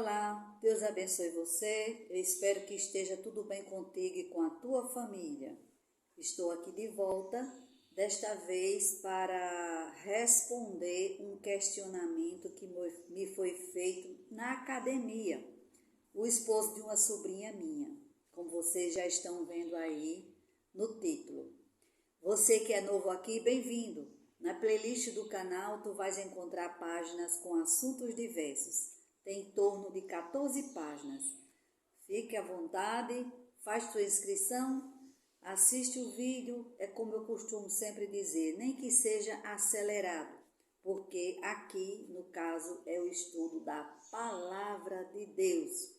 Olá, Deus abençoe você. Eu espero que esteja tudo bem contigo e com a tua família. Estou aqui de volta, desta vez para responder um questionamento que me foi feito na academia. O esposo de uma sobrinha minha, como vocês já estão vendo aí no título. Você que é novo aqui, bem-vindo. Na playlist do canal tu vais encontrar páginas com assuntos diversos. Tem em torno de 14 páginas. Fique à vontade, faz sua inscrição, assiste o vídeo, é como eu costumo sempre dizer, nem que seja acelerado, porque aqui, no caso, é o estudo da Palavra de Deus.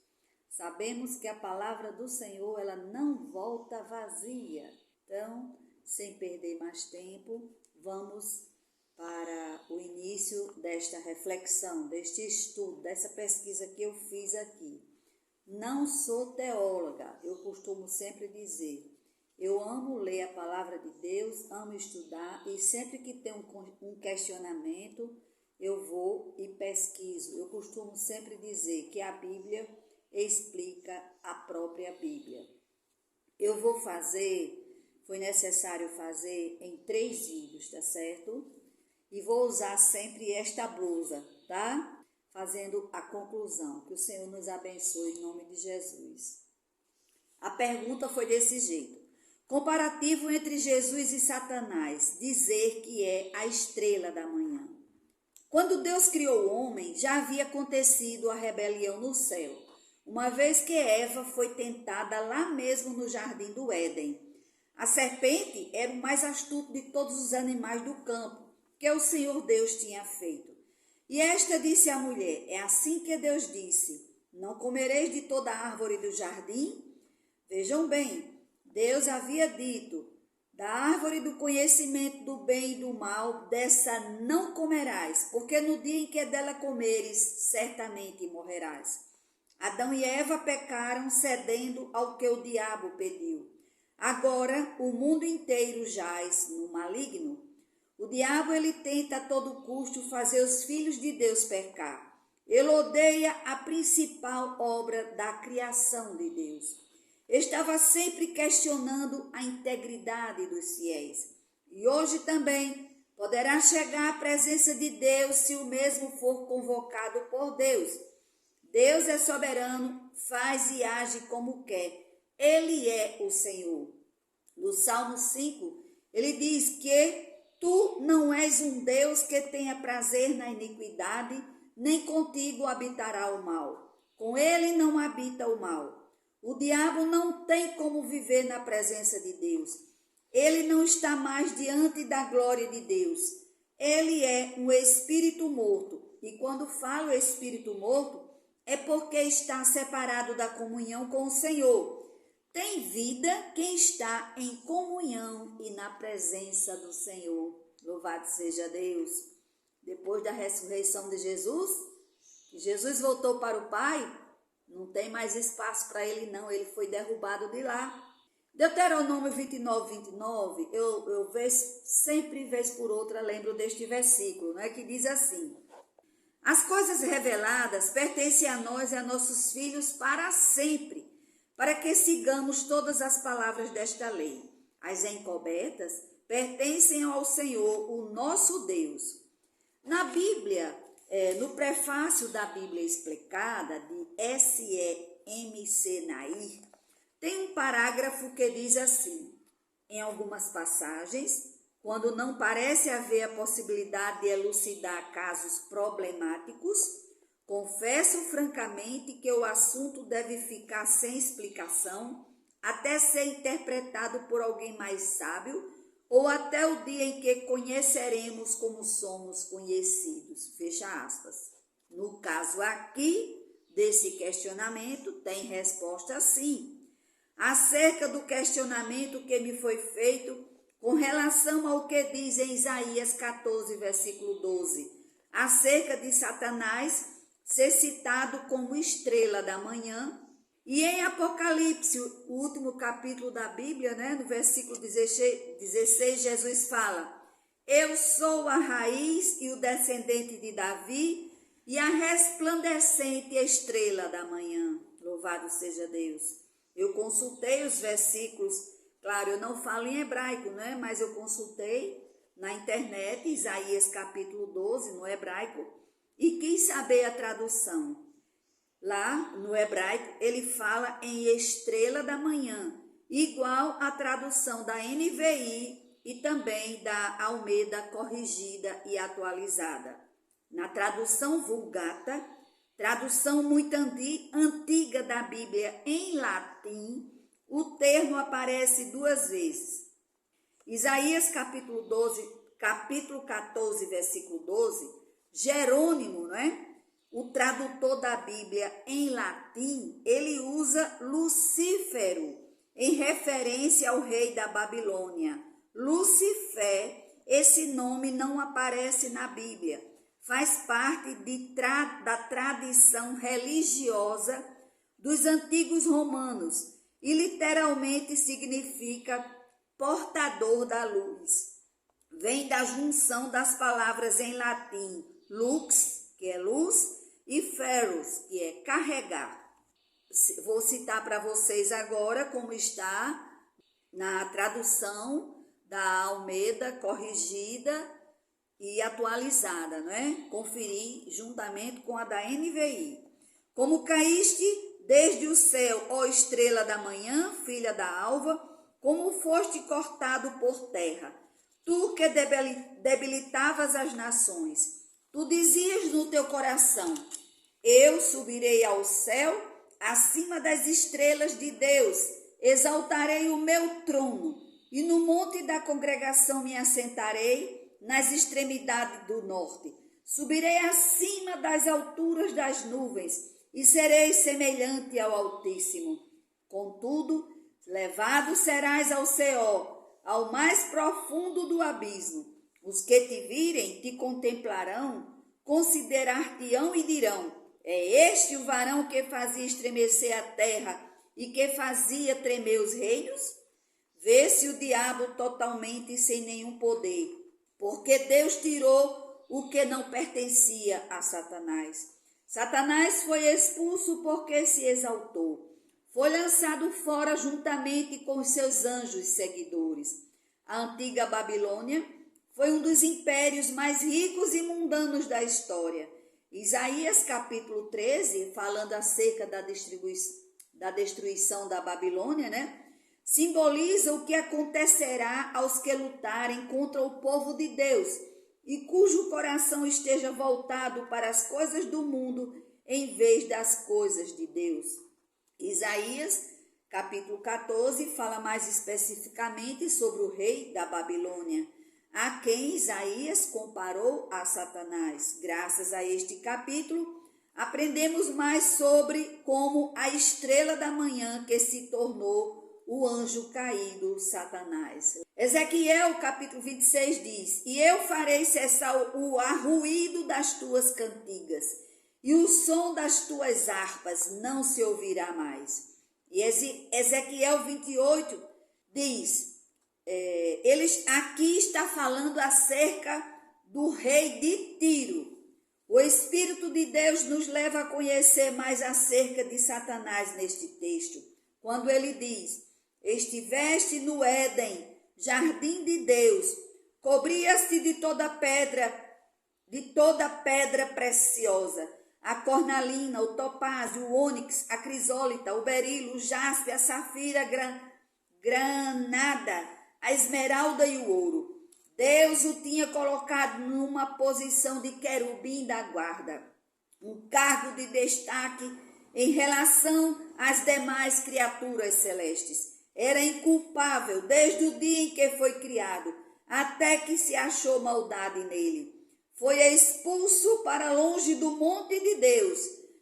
Sabemos que a Palavra do Senhor, ela não volta vazia. Então, sem perder mais tempo, vamos para o início desta reflexão, deste estudo, dessa pesquisa que eu fiz aqui. Não sou teóloga, eu costumo sempre dizer, eu amo ler a palavra de Deus, amo estudar e sempre que tem um questionamento, eu vou e pesquiso. Eu costumo sempre dizer que a Bíblia explica a própria Bíblia. Foi necessário fazer em 3 vídeos, tá certo? E vou usar sempre esta blusa, tá? Fazendo a conclusão. Que o Senhor nos abençoe em nome de Jesus. A pergunta foi desse jeito. Comparativo entre Jesus e Satanás. Dizer que é a estrela da manhã. Quando Deus criou o homem, já havia acontecido a rebelião no céu. Uma vez que Eva foi tentada lá mesmo no jardim do Éden. A serpente era o mais astuto de todos os animais do campo que o Senhor Deus tinha feito. E esta disse à mulher, é assim que Deus disse, não comereis de toda árvore do jardim? Vejam bem, Deus havia dito, da árvore do conhecimento do bem e do mal, dessa não comerás, porque no dia em que dela comeres, certamente morrerás. Adão e Eva pecaram cedendo ao que o diabo pediu. Agora o mundo inteiro jaz no maligno. O diabo, ele tenta a todo custo fazer os filhos de Deus pecar. Ele odeia a principal obra da criação de Deus. Estava sempre questionando a integridade dos fiéis. E hoje também poderá chegar à presença de Deus se o mesmo for convocado por Deus. Deus é soberano, faz e age como quer. Ele é o Senhor. No Salmo 5, ele diz que tu não és um Deus que tenha prazer na iniquidade, nem contigo habitará o mal. Com ele não habita o mal. O diabo não tem como viver na presença de Deus. Ele não está mais diante da glória de Deus. Ele é um espírito morto. E quando falo espírito morto, é porque está separado da comunhão com o Senhor. Tem vida quem está em comunhão e na presença do Senhor. Louvado seja Deus. Depois da ressurreição de Jesus, que Jesus voltou para o Pai, não tem mais espaço para ele não, ele foi derrubado de lá. Deuteronômio 29, eu sempre vez por outra lembro deste versículo, né, que diz assim, as coisas reveladas pertencem a nós e a nossos filhos para sempre, para que sigamos todas as palavras desta lei. As encobertas pertencem ao Senhor, o nosso Deus. Na Bíblia, no prefácio da Bíblia Explicada, de S.E.M.C. Nair, tem um parágrafo que diz assim, em algumas passagens, quando não parece haver a possibilidade de elucidar casos problemáticos, confesso francamente que o assunto deve ficar sem explicação até ser interpretado por alguém mais sábio ou até o dia em que conheceremos como somos conhecidos. Fecha aspas. No caso aqui desse questionamento tem resposta sim. Acerca do questionamento que me foi feito com relação ao que diz em Isaías 14, versículo 12, acerca de Satanás ser citado como estrela da manhã, e em Apocalipse, o último capítulo da Bíblia, né, no versículo 16, Jesus fala, eu sou a raiz e o descendente de Davi, e a resplandecente estrela da manhã. Louvado seja Deus. Eu consultei os versículos, claro, eu não falo em hebraico, né? Mas eu consultei na internet, Isaías capítulo 12, no hebraico, e quis saber a tradução. Lá no hebraico, ele fala em estrela da manhã, igual à tradução da NVI e também da Almeida corrigida e atualizada. Na tradução Vulgata, tradução muito antiga da Bíblia em latim, o termo aparece 2 vezes. Isaías capítulo 14, versículo 12, Jerônimo, não é? O tradutor da Bíblia em latim, ele usa Lucífero, em referência ao rei da Babilônia. Lucifer, esse nome não aparece na Bíblia. Faz parte da tradição religiosa dos antigos romanos e literalmente significa portador da luz. Vem da junção das palavras em latim lux, que é luz, e feros, que é carregar. Vou citar para vocês agora como está na tradução da Almeida corrigida e atualizada, não é? Conferir juntamente com a da NVI. Como caíste desde o céu, ó estrela da manhã, filha da alva, como foste cortado por terra, tu que debilitavas as nações. Tu dizias no teu coração, eu subirei ao céu, acima das estrelas de Deus, exaltarei o meu trono, e no monte da congregação me assentarei, nas extremidades do norte. Subirei acima das alturas das nuvens, e serei semelhante ao Altíssimo. Contudo, levado serás ao Seol, ao mais profundo do abismo. Os que te virem te contemplarão, considerar-te-ão e dirão, é este o varão que fazia estremecer a terra e que fazia tremer os reinos? Vê-se o diabo totalmente sem nenhum poder, porque Deus tirou o que não pertencia a Satanás. Satanás foi expulso porque se exaltou. Foi lançado fora juntamente com os seus anjos seguidores. A antiga Babilônia foi um dos impérios mais ricos e mundanos da história. Isaías capítulo 13, falando acerca da destruição da Babilônia, né? Simboliza o que acontecerá aos que lutarem contra o povo de Deus e cujo coração esteja voltado para as coisas do mundo em vez das coisas de Deus. Isaías capítulo 14 fala mais especificamente sobre o rei da Babilônia, a quem Isaías comparou a Satanás. Graças a este capítulo, aprendemos mais sobre como a estrela da manhã que se tornou o anjo caído, Satanás. Ezequiel capítulo 26 diz, e eu farei cessar o arruído das tuas cantigas, e o som das tuas harpas não se ouvirá mais. E Ezequiel 28 diz, aqui está falando acerca do rei de Tiro. O Espírito de Deus nos leva a conhecer mais acerca de Satanás neste texto, quando ele diz, estiveste no Éden, jardim de Deus, cobria-se de toda pedra preciosa, a cornalina, o topázio, o ônix, a crisólita, o berilo, o jaspe, a safira, granada, a esmeralda e o ouro. Deus o tinha colocado numa posição de querubim da guarda, um cargo de destaque em relação às demais criaturas celestes. Era inculpável desde o dia em que foi criado, até que se achou maldade nele. Foi expulso para longe do monte de Deus.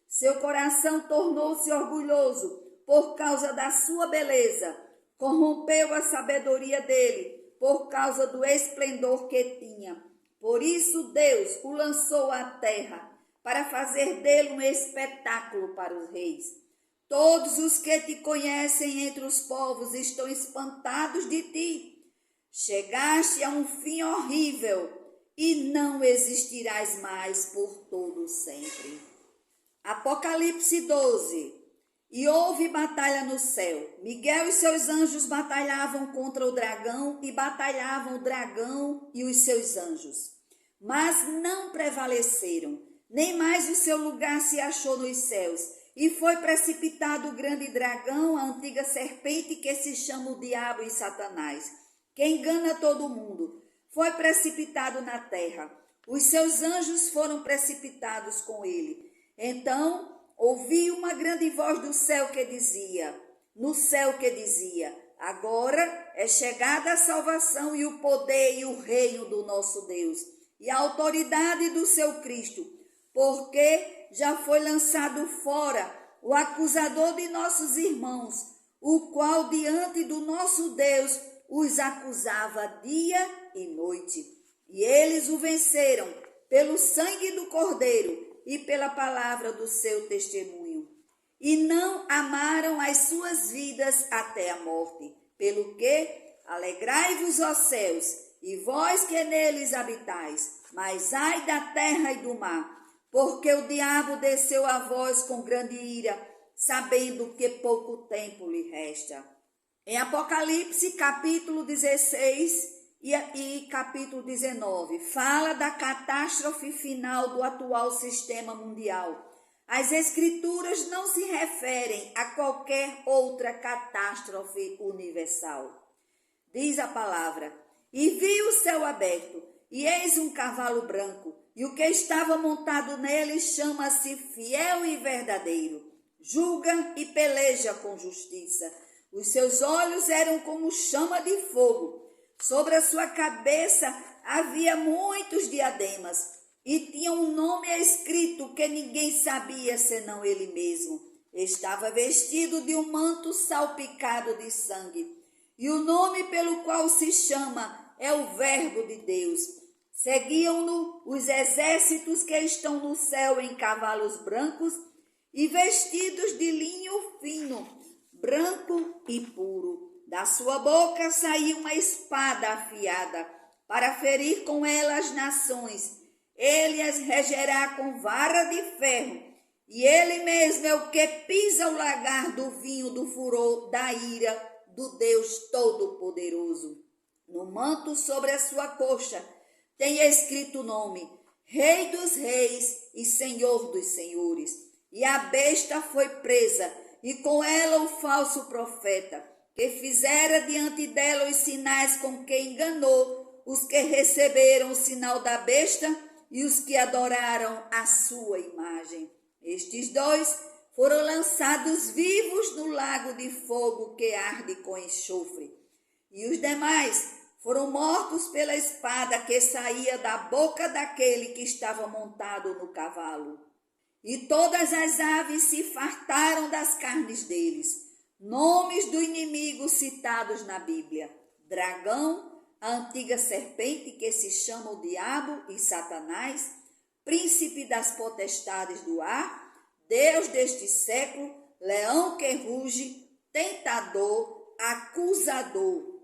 Seu coração tornou-se orgulhoso por causa da sua beleza. Corrompeu a sabedoria dele por causa do esplendor que tinha. Por isso Deus o lançou à terra para fazer dele um espetáculo para os reis. Todos os que te conhecem entre os povos estão espantados de ti. Chegaste a um fim horrível e não existirás mais por todo sempre. Apocalipse 12. E houve batalha no céu. Miguel e seus anjos batalhavam contra o dragão, e batalhavam o dragão e os seus anjos. Mas não prevaleceram, nem mais o seu lugar se achou nos céus. E foi precipitado o grande dragão, a antiga serpente, que se chama o diabo e Satanás, que engana todo mundo. Foi precipitado na terra. Os seus anjos foram precipitados com ele. Então ouvi uma grande voz do céu que dizia, agora é chegada a salvação e o poder e o reino do nosso Deus e a autoridade do seu Cristo, porque já foi lançado fora o acusador de nossos irmãos, o qual diante do nosso Deus os acusava dia e noite. E eles o venceram pelo sangue do Cordeiro e pela palavra do seu testemunho. E não amaram as suas vidas até a morte. Pelo que, alegrai-vos, ó céus, e vós que neles habitais. Mas ai da terra e do mar, porque o diabo desceu a vós com grande ira, sabendo que pouco tempo lhe resta. Em Apocalipse, capítulo 16 e capítulo 19, fala da catástrofe final do atual sistema mundial. As escrituras não se referem a qualquer outra catástrofe universal. Diz a palavra: e vi o céu aberto, e eis um cavalo branco, e o que estava montado nele chama-se Fiel e Verdadeiro, julga e peleja com justiça. Os seus olhos eram como chama de fogo. Sobre a sua cabeça havia muitos diademas, e tinha um nome escrito que ninguém sabia senão ele mesmo. Estava vestido de um manto salpicado de sangue, e o nome pelo qual se chama é o Verbo de Deus. Seguiam-no os exércitos que estão no céu em cavalos brancos e vestidos de linho fino, branco e puro. Da sua boca saía uma espada afiada, para ferir com ela as nações. Ele as regerá com vara de ferro, e ele mesmo é o que pisa o lagar do vinho do furor da ira do Deus Todo-Poderoso. No manto sobre a sua coxa tem escrito o nome: Rei dos Reis e Senhor dos Senhores. E a besta foi presa, e com ela o falso profeta, que fizera diante dela os sinais com que enganou os que receberam o sinal da besta e os que adoraram a sua imagem. Estes dois foram lançados vivos no lago de fogo que arde com enxofre. E os demais foram mortos pela espada que saía da boca daquele que estava montado no cavalo. E todas as aves se fartaram das carnes deles. Nomes do inimigo citados na Bíblia: dragão, a antiga serpente que se chama o diabo e Satanás, príncipe das potestades do ar, Deus deste século, leão que ruge, tentador, acusador.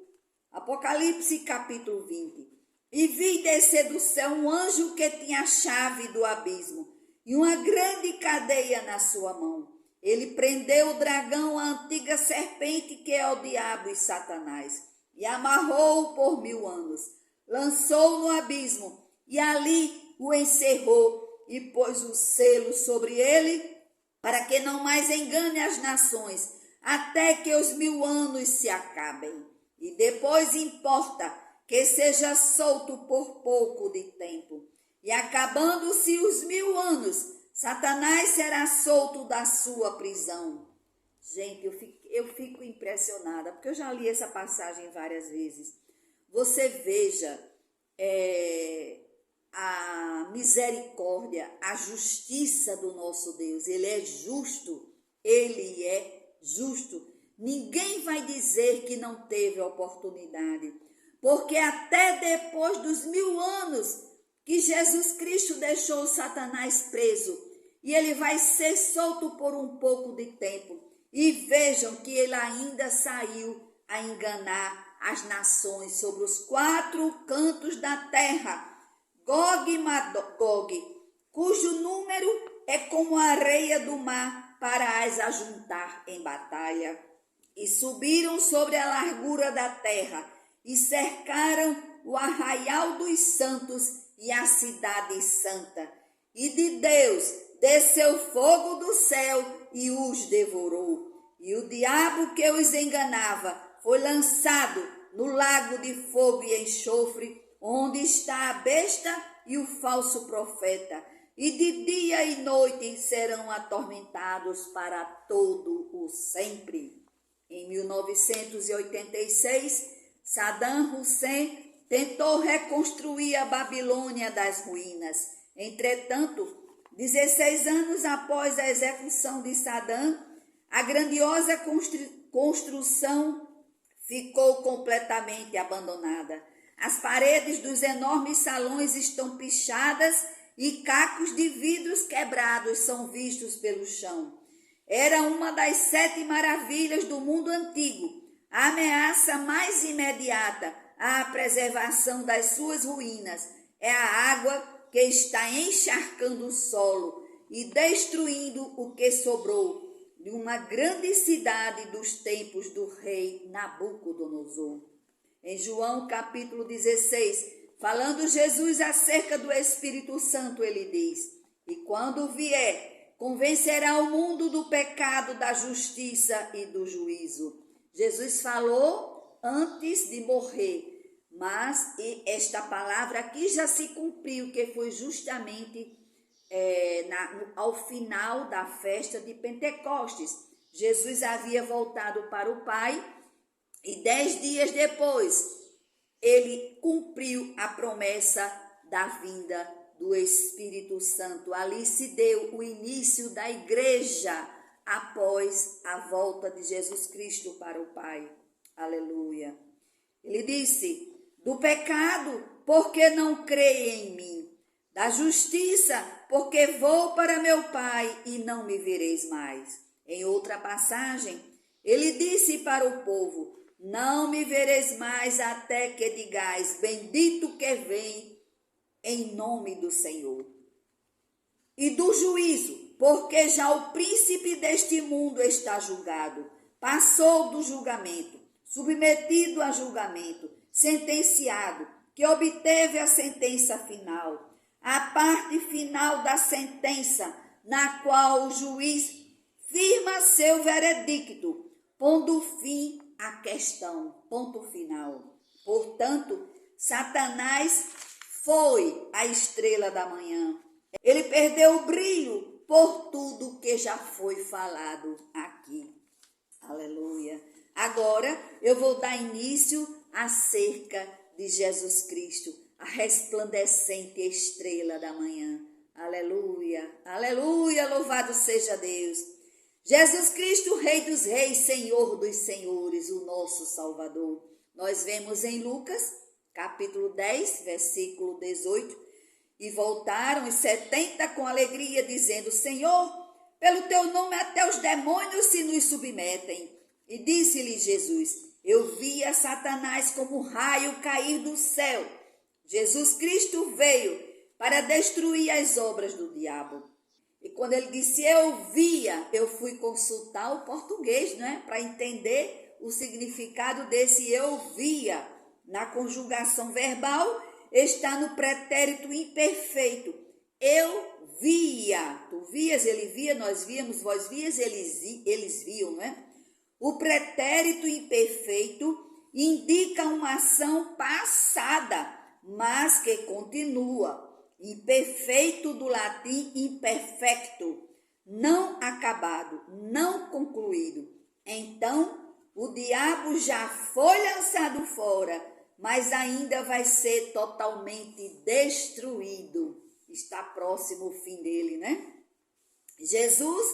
Apocalipse capítulo 20. E vi descer do céu um anjo que tinha a chave do abismo e uma grande cadeia na sua mão. Ele prendeu o dragão, a antiga serpente que é o diabo e Satanás, e amarrou-o por 1000 anos. Lançou-o no abismo e ali o encerrou e pôs o selo sobre ele, para que não mais engane as nações, até que os 1000 anos se acabem. E depois importa que seja solto por pouco de tempo. E acabando-se os 1000 anos, Satanás será solto da sua prisão. Gente, eu fico impressionada, porque eu já li essa passagem várias vezes. Você veja a misericórdia, a justiça do nosso Deus. Ele é justo, ele é justo. Ninguém vai dizer que não teve oportunidade, porque até depois dos 1000 anos que Jesus Cristo deixou Satanás preso, e ele vai ser solto por um pouco de tempo. E vejam que ele ainda saiu a enganar as nações sobre os 4 cantos da terra, Gog e Magog, cujo número é como a areia do mar para as ajuntar em batalha. E subiram sobre a largura da terra e cercaram o arraial dos santos e a cidade santa. E de Deus desceu fogo do céu e os devorou. E o diabo que os enganava foi lançado no lago de fogo e enxofre, onde está a besta e o falso profeta. E de dia e noite serão atormentados para todo o sempre. Em 1986, Saddam Hussein tentou reconstruir a Babilônia das ruínas. Entretanto, 16 anos após a execução de Saddam, a grandiosa construção ficou completamente abandonada. As paredes dos enormes salões estão pichadas e cacos de vidros quebrados são vistos pelo chão. Era uma das 7 maravilhas do mundo antigo, a ameaça mais imediata à preservação das suas ruínas é a água que está encharcando o solo e destruindo o que sobrou de uma grande cidade dos tempos do rei Nabucodonosor. Em João capítulo 16, falando Jesus acerca do Espírito Santo, ele diz: e quando vier, convencerá o mundo do pecado, da justiça e do juízo. Jesus falou antes de morrer, mas esta palavra aqui já se cumpriu, que foi justamente ao final da festa de Pentecostes. Jesus havia voltado para o Pai e 10 dias depois ele cumpriu a promessa da vinda do Espírito Santo. Ali se deu o início da igreja após a volta de Jesus Cristo para o Pai. Aleluia. Ele disse: do pecado, porque não creem em mim. Da justiça, porque vou para meu Pai e não me vereis mais. Em outra passagem, ele disse para o povo: não me vereis mais até que digais, bendito que vem em nome do Senhor. E do juízo, porque já o príncipe deste mundo está julgado, passou do julgamento, submetido a julgamento, sentenciado, que obteve a sentença final, a parte final da sentença, na qual o juiz firma seu veredicto, pondo fim à questão, ponto final. Portanto, Satanás foi a estrela da manhã. Ele perdeu o brilho por tudo que já foi falado aqui. Aleluia. Agora eu vou dar início acerca de Jesus Cristo, a resplandecente estrela da manhã. Aleluia, aleluia, louvado seja Deus. Jesus Cristo, Rei dos Reis, Senhor dos Senhores, o nosso Salvador. Nós vemos em Lucas, capítulo 10, versículo 18, e voltaram os 70 com alegria, dizendo: Senhor, pelo teu nome até os demônios se nos submetem. E disse-lhe Jesus: eu vi a Satanás como raio cair do céu. Jesus Cristo veio para destruir as obras do diabo. E quando ele disse eu via, eu fui consultar o português, né, para entender o significado desse eu via. Na conjugação verbal está no pretérito imperfeito. Eu via. Tu vias, ele via, nós víamos, vós vias, eles viam, né? O pretérito imperfeito indica uma ação passada, mas que continua. Imperfeito do latim imperfecto, não acabado, não concluído. Então, o diabo já foi lançado fora, mas ainda vai ser totalmente destruído. Está próximo o fim dele, né? Jesus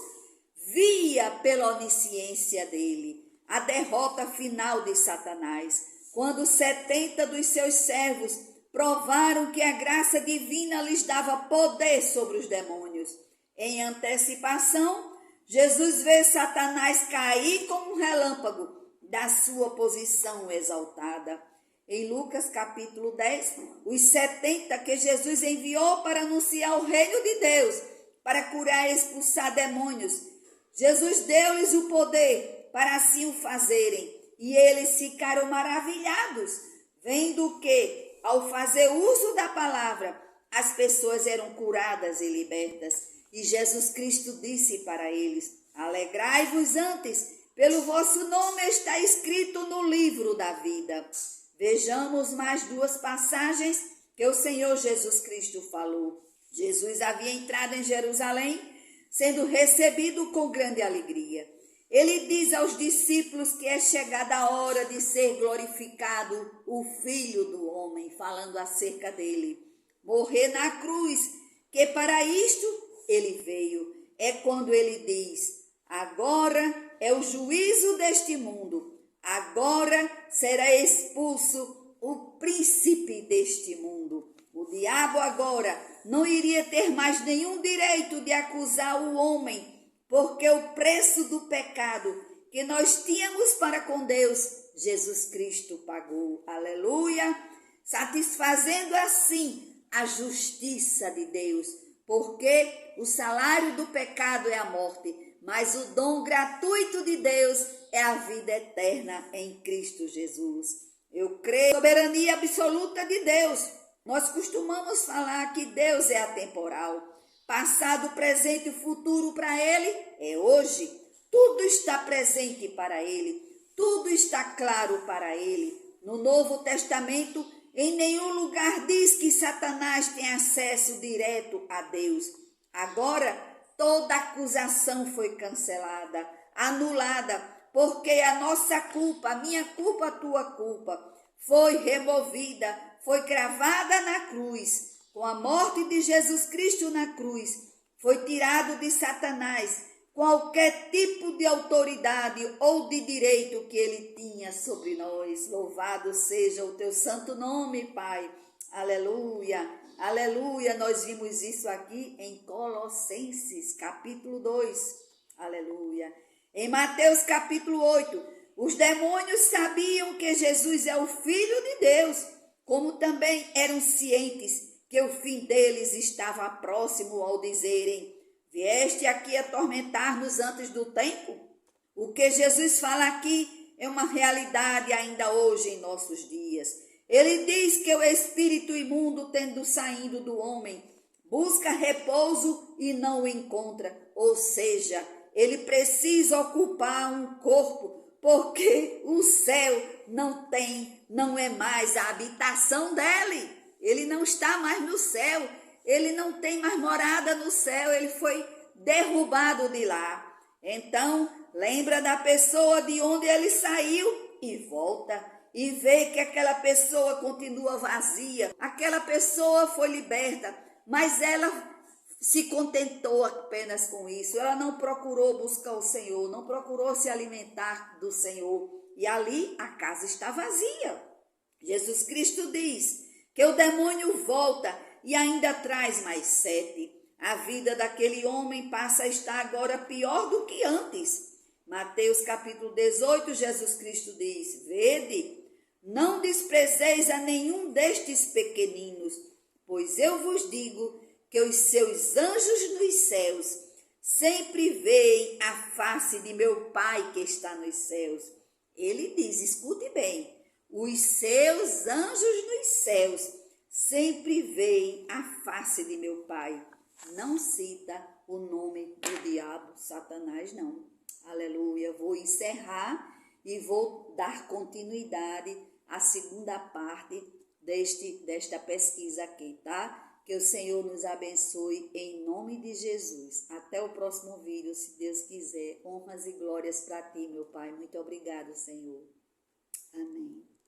via pela onisciência dele a derrota final de Satanás, quando 70 dos seus servos provaram que a graça divina lhes dava poder sobre os demônios. Em antecipação, Jesus vê Satanás cair como um relâmpago da sua posição exaltada. em Lucas capítulo 10, os 70 que Jesus enviou para anunciar o reino de Deus, para curar e expulsar demônios. Jesus deu-lhes o poder para assim o fazerem, e eles ficaram maravilhados, vendo que, ao fazer uso da palavra, as pessoas eram curadas e libertas. E Jesus Cristo disse para eles: alegrai-vos antes, pelo vosso nome está escrito no livro da vida. Vejamos mais duas passagens que o Senhor Jesus Cristo falou. Jesus havia entrado em Jerusalém, sendo recebido com grande alegria. Ele diz aos discípulos que é chegada a hora de ser glorificado o Filho do Homem, falando acerca dele. Morrer na cruz, que para isto ele veio. É quando ele diz: agora é o juízo deste mundo. Agora será expulso o príncipe deste mundo. O diabo agora não iria ter mais nenhum direito de acusar o homem, porque o preço do pecado que nós tínhamos para com Deus, Jesus Cristo pagou. Aleluia! Satisfazendo assim a justiça de Deus, porque o salário do pecado é a morte, mas o dom gratuito de Deus é a vida eterna em Cristo Jesus. Eu creio na soberania absoluta de Deus. Nós costumamos falar que Deus é atemporal. Passado, presente e futuro para Ele é hoje. Tudo está presente para Ele. Tudo está claro para Ele. No Novo Testamento, em nenhum lugar diz que Satanás tem acesso direto a Deus. Agora, toda acusação foi cancelada, anulada, porque a nossa culpa, a minha culpa, a tua culpa, foi removida, foi cravada na cruz. Com a morte de Jesus Cristo na cruz, foi tirado de Satanás qualquer tipo de autoridade ou de direito que ele tinha sobre nós. Louvado seja o teu santo nome, Pai. Aleluia, aleluia. Nós vimos isso aqui em Colossenses, capítulo 2. Aleluia. Em Mateus, capítulo 8, os demônios sabiam que Jesus é o Filho de Deus, como também eram cientes que o fim deles estava próximo ao dizerem: vieste aqui atormentar-nos antes do tempo? O que Jesus fala aqui é uma realidade ainda hoje em nossos dias. Ele diz que o espírito imundo, tendo saído do homem, busca repouso e não o encontra. Ou seja, ele precisa ocupar um corpo, porque o céu não é mais a habitação dele. Ele não está mais no céu, ele não tem mais morada no céu, ele foi derrubado de lá. Então, lembra da pessoa de onde ele saiu e volta e vê que aquela pessoa continua vazia. Aquela pessoa foi liberta, mas ela se contentou apenas com isso. Ela não procurou buscar o Senhor, não procurou se alimentar do Senhor. E ali a casa está vazia. Jesus Cristo diz que o demônio volta e ainda traz mais 7. A vida daquele homem passa a estar agora pior do que antes. Mateus capítulo 18, Jesus Cristo diz: vede, não desprezeis a nenhum destes pequeninos, pois eu vos digo que os seus anjos nos céus sempre veem a face de meu Pai que está nos céus. Ele diz, escute bem, os seus anjos nos céus sempre veem a face de meu Pai. Não cita o nome do diabo, Satanás, não. Aleluia. Vou encerrar e vou dar continuidade à segunda parte desta pesquisa aqui, tá? Que o Senhor nos abençoe em nome de Jesus. Até o próximo vídeo, se Deus quiser. Honras e glórias para ti, meu Pai. Muito obrigado, Senhor. Amém.